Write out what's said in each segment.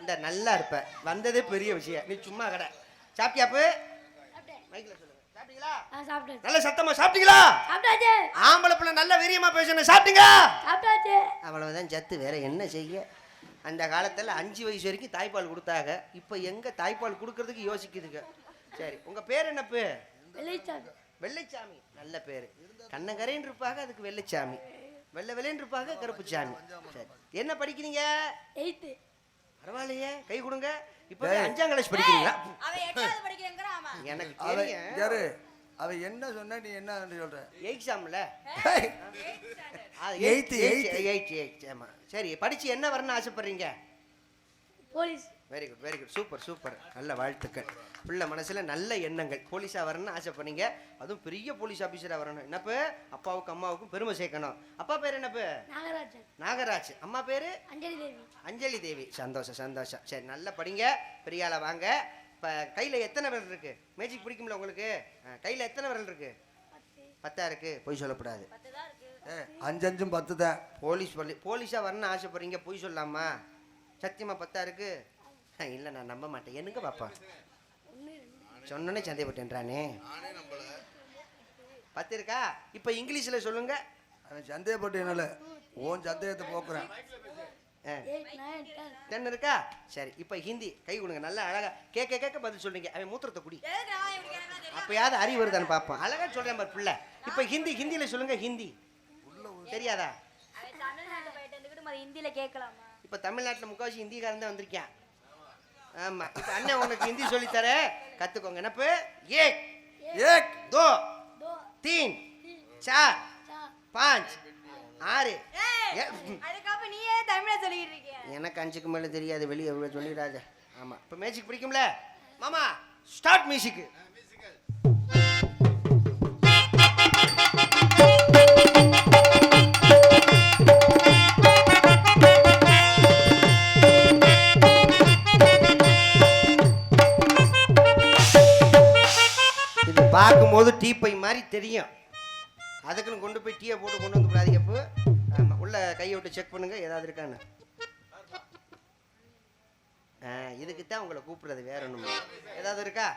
இந்த நல்லா இருப்ப வந்ததே பெரிய விஷயம். நீ சும்மா கடை. சாப்பிட்டியாப்பு? மைக்ல சொல்லுங்க. சாப்பிட்டீங்களா? சாப்பிட்டேன். நல்ல சத்தமா சாப்பிட்டீங்களா? சாப்பிட்டாச்சு. ஆம்பளை பிள்ளை நல்ல வீரியமா பேசணும். சாப்பிட்டீங்களா? சாப்பிட்டாச்சு. அவ்வளவுதான் சத்து. வேற என்ன செய்ய? அந்த காலத்துல 5 வயசு வரைக்கும் தாய்ப்பால் கொடுத்தாங்க. இப்போ எங்க தாய்ப்பால் கொடுக்கறதுக்கு யோசிக்குதுங்க. சரி, உங்க பேர் என்னப்பு? வெள்ளைச்சாமி. வெள்ளைச்சாமி. நல்ல பேரு. கண்ணங்கரைன்னு இருப்பாங்க, அதுக்கு வெள்ளைச்சாமி. வெள்ளை வெள்ளைன்னு இருப்பாங்க, கருப்புச்சாமி. சரி, என்ன படிக்கிறீங்க? 8th. பரவாயில்லையே, கை கொடுங்க. இப்போ 5ஆம் கிளாஸ் படிக்கிறீங்களா? அவன் 8வது படிக்கிறேங்கற. ஆமா, எனக்கு தெரியும். யாரு அவ என்ன சொன்னா நீ என்ன சொல்ற? எக்ஸாம்ல 8th. ஆமா. சரி, படிச்சு என்ன வரணும்னு ஆசைப்படுறீங்க? Police. Very good, very good, super super. நல்ல வாழ்த்துக்கள். பிள்ளை மனசுல நல்ல எண்ணங்கள். போலீஸா வரணும்னு ஆசைப்படுறீங்க, அதுவும் பெரிய போலீஸ் ஆபீசரா வரணும். என்னப்பு? அப்பாவுக்கும் அம்மாவுக்கும் பெருமை சேர்க்கணும். அப்பா பேர் என்னப்பு? நாகராஜன். நாகராஜ். அம்மா பேரு? அஞ்சலி தேவி. அஞ்சலி தேவி. சந்தோஷம் சந்தோஷம். சரி, நல்லா படிங்க, பெரிய ஆளா வாங்க. இப்போ கையில் எத்தனை விரல் இருக்கு? மேஜிக் பிடிக்கும்ல உங்களுக்கு? கையில் எத்தனை விரல் இருக்கு? 10 இருக்கு. பொய் சொல்லக்கூடாது. 10 தான் இருக்கு. 5 5 10 தான். போலீஸா வரணும்னு ஆசைப்படுறீங்க, பொய் சொல்லாமா? சத்தியமா 10 இருக்கு? இல்லை, நான் நம்ப மாட்டேன். என்னங்க பாப்பா சொன்னோன்னே சந்தேகப்பட்டேன்றானே. 10 இருக்கா? இப்போ இங்கிலீஷில் சொல்லுங்க. அவன் சந்தேகப்பட்டு என்னால ஓன் சந்தேகத்தை போக்குறேன். 8 9 10. 10 இருக்கா? சரி, இப்போ ஹிந்தி. கை கொடுங்க. நல்லா அழகா கேட்க கேட்க பதில் சொல்றீங்க. அவன் மூத்திரத்தை குடி. எதுக்கு நான் இப்படி கேக்குறேன்னு தெரியல. அப்பயாவது அறிவு வருதான்னு பார்ப்போம். அழகா சொல்றேன் பாரு பிள்ளை. இப்போ ஹிந்தியில சொல்லுங்க. ஹிந்தி தெரியாதா? அவன் தமிழ்நாட்டுல போயிட்டு வந்துக்கிட்டு மத ஹிந்தில கேட்கலாமா? இப்போ தமிழ்நாட்டில் முக்காவாசி ஹிந்திக்காரன் தான் வந்திருக்கேன். ஆமா, இப்போ அண்ணன் உனக்கு ஹிந்தி சொல்லித்தர, கத்துக்கோங்க. என்னப்பு? ஏக் ஏக் தோ 2 3 4 5 6. அதுக்கப்புறம் நீயே தமிழ்ல சொல்லிட்டு இருக்கிய. எனக்கு 5க்கு மேலே தெரியாது, வெளியே சொல்லிடாத. ஆமா, இப்போ மேஜிக் பிடிக்கும்ல மாமா? Start music. இது பார்க்கும்போது டீ பை மாதிரி தெரியும். அதுக்குன்னு கொண்டு போய் டீயை போட்டு கொண்டு வந்து விடாதீங்க. இப்போ ஆமாம், உள்ள கையை விட்டு செக் பண்ணுங்க ஏதாவது இருக்கான்னு. இதுக்கு தான் உங்களை கூப்பிடுறது, வேற ஒன்றும் ஏதாவது இருக்கா?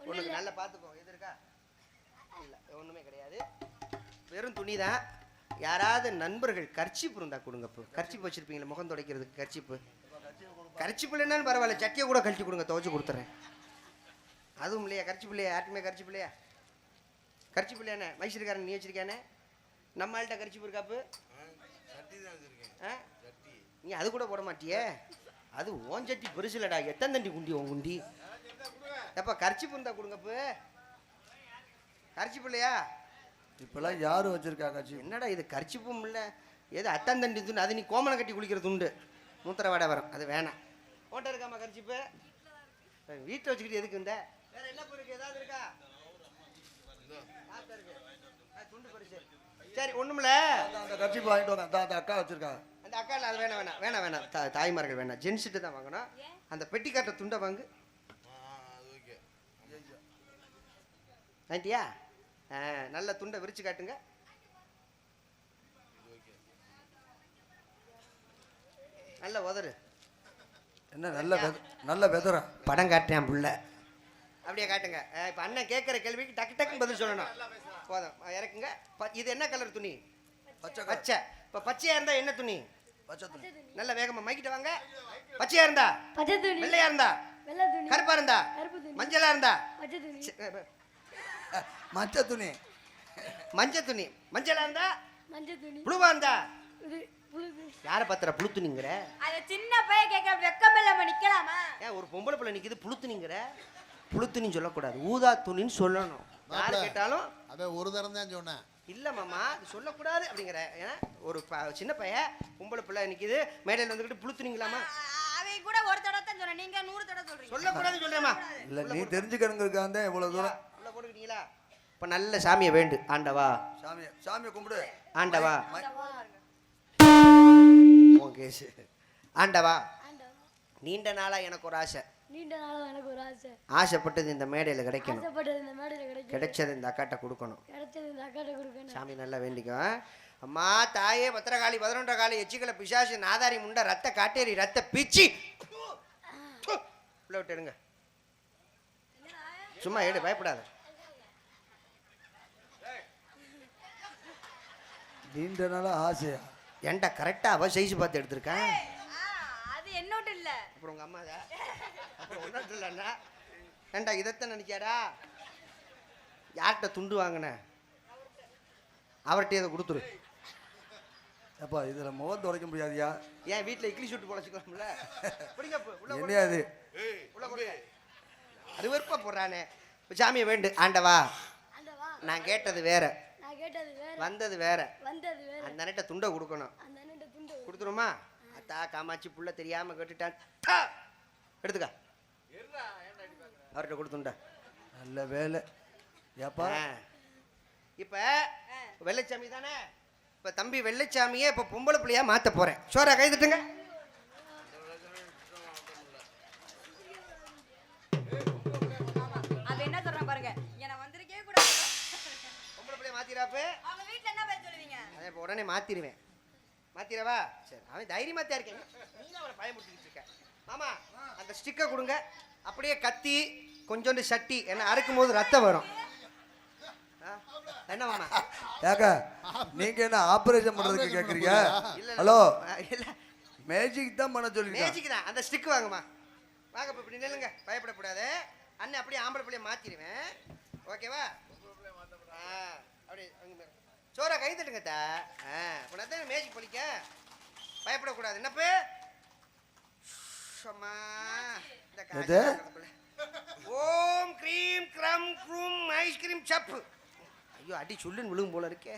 ஒன்றுக்கு நல்லா பார்த்துக்கோ. எது இருக்கா? இல்லை, ஒன்றுமே கிடையாது. வெறும் துணி தான். யாராவது நண்பர்கள் கர்ச்சிப்பு இருந்தால் கொடுங்க. இப்போ கர்ச்சிப்பு வச்சுருப்பீங்களா முகம் துடைக்கிறதுக்கு? கர்ச்சிப்பு இல்லைன்னாலும் பரவாயில்ல, சட்டியை கூட கழிச்சு கொடுங்க, துவைச்சு கொடுத்துட்றேன். அதுவும் இல்லையா? கர்ச்சிப்பு இல்லையா? யாருக்குமே கர்ச்சிப்பு இல்லையா? கர்ச்சிப்பு இல்லையாண்ணே? மைசூர்காரன் நீ வச்சிருக்கானே? நம்ம ஆள்கிட்ட கர்ச்சிப்பு இருக்காப்பு? நீ அது கூட போட மாட்டியே? அது ஓன் சட்டி பெருசு இல்லடா. எத்தனை தண்டி குண்டி உன் குண்டி? எப்போ கர்ச்சிப்பு இருந்தா கொடுங்கப்பு. கர்ச்சிப்பு இல்லையா? இப்பெல்லாம் யாரும் வச்சிருக்கா கட்சி? என்னடா இது? கர்ச்சிப்பும் இல்லை, ஏதோ அத்தான் தண்டி துண்டு. அது நீ கோமனை கட்டி குளிக்கிற துண்டு, மூத்திர வாடை வரும், அது வேணாம். ஓட்ட இருக்காமா கர்ச்சிப்பு? வீட்டில் வச்சுக்கிட்டு எதுக்கு இந்த? வேற என்ன பொருக்கு ஏதாவது இருக்கா? துண்டு பெருசு. சரி, ஒண்ணுமில்ல. அந்த கட்சி வாங்கிட்டு வரேன். அந்த அக்கா வச்சிருக்கா. அந்த அக்கா இல்லை, அது வேணாம் வேணாம் வேணாம் வேணாம். தாய்மார்கள் வேணாம், ஜென்ஸுட்டு தான் வாங்கணும். அந்த பெட்டி காட்டுற துண்டை வாங்கு. ஆண்டியா? நல்ல துண்டை விரிச்சு காட்டுங்க. நல்ல உதறு. என்ன நல்ல வெதரா படம் காட்டுறேன் புள்ள. அப்படியே காட்டுங்க. இப்போ அண்ணன் கேட்குற கேள்விக்கு டக்கு டக்குன்னு பதில் சொல்லணும். போதும், இறக்குங்க. இது என்ன கலர் துணி? பச்சை. இப்போ பச்சையா இருந்தா என்ன துணி? பச்சை துணி. நல்ல வேகமா மைக்கிட்ட வாங்க. பச்சையா இருந்தா? பச்சை துணி. வெள்ளையா இருந்தா? வெள்ளை துணி. கருப்பா இருந்தா? கருப்பு துணி. மஞ்சளா இருந்தா? பச்சை துணி. மச்ச துணி. மஞ்சள் துணி. மஞ்சளா இருந்தா? மஞ்சள் துணி. புழுவா இருந்தா? இது புழு துணி. யார பத்திர புழு துணிங்கிற? அது சின்ன பையன் கேட்க வெக்கம் இல்லாம நிக்கலாமா? ஏன் ஒரு பொம்பளை பிள்ளை நிக்குது புழு துணிங்கிற? புழு துணின்னு சொல்லக்கூடாது, ஊதா துணின்னு சொல்லணும். யாரு கேட்டாலும் அவன் ஒரு தரம் தான் சொன்னேன். இல்ல மாமா, அது சொல்லக்கூடாது அப்படிங்கிற. ஏன்னா ஒரு சின்ன பையன் பொம்பளை பிள்ளை நிக்குது மேடையில் வந்துக்கிட்டு புழு துணிங்களாமா? அவன் கூட ஒரு தடவை தான் சொன்னேன், நீங்க 100 தடவை சொல்றீங்க. சொல்லக்கூடாதுன்னு சொல்றேமா? இல்ல நீ தெரிஞ்சுக்கணுங்கிறதுக்காக இவ்வளவு தூரம் உள்ள போட்டுக்கிட்டீங்களா? இப்ப நல்ல சாமியை வேண்டு. ஆண்டவா, சாமியை கும்பிடு. ஆண்டவா, ஆண்டவா, நீண்ட நாளா எனக்கு ஒரு ஆசை. நீண்ட நாளா எனக்கு ஒரு ஆசை. ஆசைப்பட்டது இந்த மேடையில கிடைக்கணும். ஆசைப்பட்டது இந்த மேடையில கிடைக்கும். கிடைச்சது இந்த அக்காட்ட கொடுக்கணும். கிடைச்சது இந்த அக்காட்ட கொடுக்கணும். சாமி நல்லா வேண்டிக்கோ. அம்மா தாயே பத்திரகாளி 11 காளி எச்சிக்கல பிசாசு நாதாரி முண்டை ரத்த காட்டேரி ரத்த பிச்சி உள்ள விட்டு எடுங்க. சும்மா எடு, பயப்படாத. நீண்ட நாளா ஆசையா ஏன்டா கரெக்டா அவ சைஸ் பார்த்து எடுத்திருக்கேன். அது என்னோட இல்ல. அப்புறம் உங்க அம்மா அப்புறம் ஒன்றும் இல்லைண்ணா. ஏன்டா இதைத்தான் நினைக்காடா? யார்கிட்ட துண்டு வாங்கின? அவர்கிட்ட இதை கொடுத்துரு. அப்பா இதுல முகம் துடைக்க முடியாதியா? ஏன் வீட்டில் இட்லி சுட்டு பொழைச்சிக்கலாம்ல? என்ன அது? அருவருப்பா போடுறானே. சாமியை வேண்டு ஆண்டவா, ஆண்டவா, நான் கேட்டது வேற, நான் கேட்டது வேற, வந்தது வேற. வந்தது வேற. அந்த அண்ணன்ட்ட துண்டை கொடுக்கணும். அந்த அண்ணன் துண்டு கொடுத்துருமா? அத்தா காமாச்சி புள்ள தெரியாம கேட்டுட்டான். டா! எடுத்துக்க. அவர்கிட்ட கொடுத்துண்டா. நல்ல வேலை. ஏப்பா இப்ப வெள்ளைச்சாமி தானே? இப்ப தம்பி வெள்ளைச்சாமியே இப்ப பொம்பளை பிள்ளையா மாத்த போறேன். சோரா கை தட்டுங்க. அது என்ன சொல்றேன் பாருங்க. நான் வந்திருக்கே கூடாது. பொம்பளை பிள்ளைய மாத்திராப்பு. அவங்க வீட்ல என்ன பேர் சொல்லுவீங்க? அதே இப்போ உடனே மாத்திருவேன். மாத்திரவா? சரி, அவன் தைரியமா தான் இருக்கேன். நீ அவனை பயமுறுத்திக்கிட்டு இருக்க. மாமா அந்த ஸ்டிக்கை கொடுங்க. அப்படியே கத்தி கொஞ்சோண்டு சட்டி, என்ன அறுக்கும் போது ரத்தம் வரும். என்ன மாமா? ஏக்கா நீங்க என்ன ஆபரேஷன் பண்றதுக்கு கேக்குறீங்க? இல்ல ஹலோ, இல்ல மேஜிக் தான் பண்ண சொல்லிருக்கேன். மேஜிக் தான். அந்த ஸ்டிக் வாங்கம்மா. வாங்க இப்ப இப்படி நில்லுங்க, பயப்படக்கூடாது. அண்ணன் அப்படியே ஆம்பளை பிள்ளைய மாத்திடுவேன். ஓகேவா? அப்படியே சோறா கை தட்டுங்க தா. உனதான் மேஜிக் பண்ணிக்க. பயப்படக்கூடாது. என்னப்பு? அம்மா இந்த எது? ஓம் க்ரீம் க்ரம் க்ரூம் ஐஸ்கிரீம் சப்பு. ஐயோ அடி சொல்லுன்னு விழுகும் போல இருக்கே.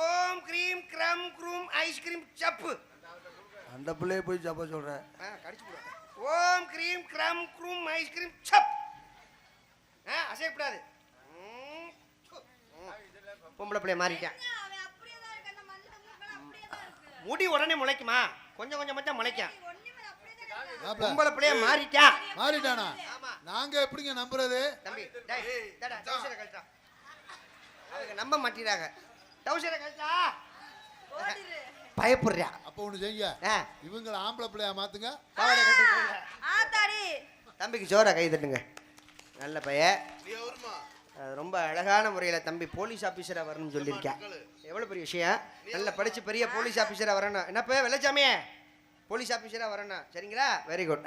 ஓம் க்ரீம் க்ரம் க்ரூம் ஐஸ்கிரீம் சப்பு. அந்த பிள்ளைய போய் ஜப்ப சொல்றேன். கடிச்சு போடுவேன். ஓம் க்ரீம் க்ரம் க்ரூம் ஐஸ்கிரீம் சப். அசையக்கூடாது. பொம்பளை பிள்ளைய மாறிட்டேன். அவன் அப்படியே தான் இருக்கு. அந்த மண்ணு மூக்கல அப்படியே தான் இருக்கு. முடி உடனே முளைக்குமா? கொஞ்சம் கொஞ்சமா தான் முளைக்கும். ஒண்ணுமே அப்படியே தான் இருக்கு. மாப்ள, பொம்பளை பிள்ளைய மாறிட்டான். மாறிட்டானா? ஆமா நாங்க எப்படிங்க நம்புறது? தம்பி, டேய், டேடா, டவுசரை கழட்டா. அவங்க நம்ப மாட்டேறாங்க. டவுசரை கழட்டா. ஓடிரு. பயப்படுறியா? அப்ப ஒண்ணு செய்யுங்க, இவங்கள ஆம்பளை பிள்ளையா மாத்துங்க. பாவாடை கட்டிட்டு ஆத்தாடி. தம்பிக்கு சோறா கை தட்டுங்க. நல்ல பையன். ரொம்ப அழகான முறையில் தம்பி போலீஸ் ஆஃபீஸராக வரணும்னு சொல்லியிருக்கேன். எவ்வளோ பெரிய விஷயம். நல்லா படித்து பெரிய போலீஸ் ஆஃபீஸராக வரணும். என்னப்பா வெள்ளைச்சாமியே, போலீஸ் ஆஃபீஸராக வரணும். சரிங்களா? Very good.